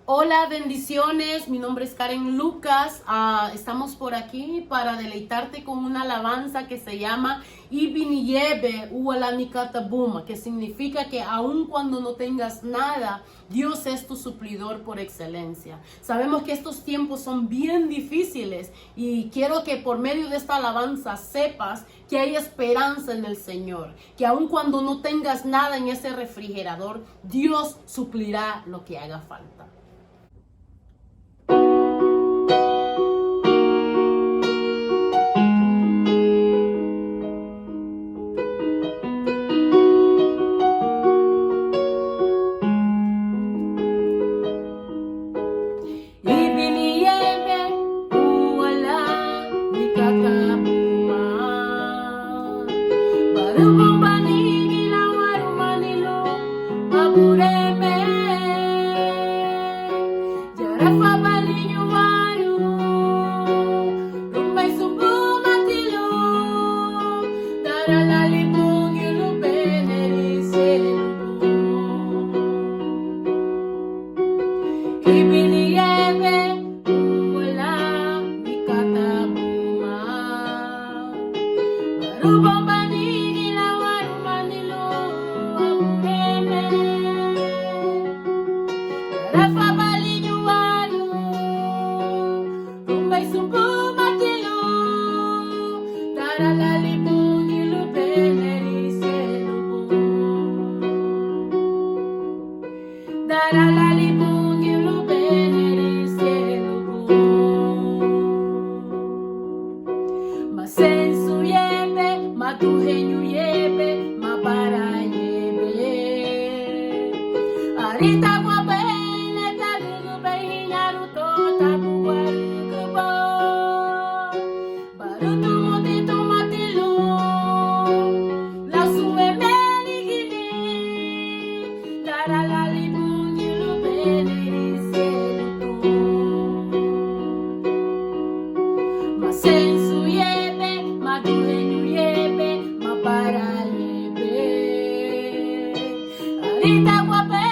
Hola, bendiciones. Mi nombre es Karen Lucas. Estamos por aquí para deleitarte con una alabanza que se llama Ibiniyebe Ualanikata, que significa que aun cuando no tengas nada, Dios es tu suplidor por excelencia. Sabemos que estos tiempos son bien difíciles y quiero que por medio de esta alabanza sepas que hay esperanza en el Señor, que aun cuando no tengas nada en ese refrigerador, Dios suplirá lo que haga falta. Ibiniyebe uwala nikatabuma barubong banigila warumanilo mabureme jarafa balinyo waru rumbay sumbu matilo daralalibong ilubeneriselu Ibiniyebe uwala nikatabuma barubong banigila warumanilo mabureme jarafa balinyo waru rumbay sumbu matilo daralalibong ilubeneriselu daralalibong ilubeneriselu masensuyebe matuhenyuyebe mabarayebe arita kwabene tadugubehinyaruto tabuwarikubo barutumuti matilu lasuemenigini daralalibong ilubeneriselu masensuyebe matuhenyuyebe mabarayebe arita kwabe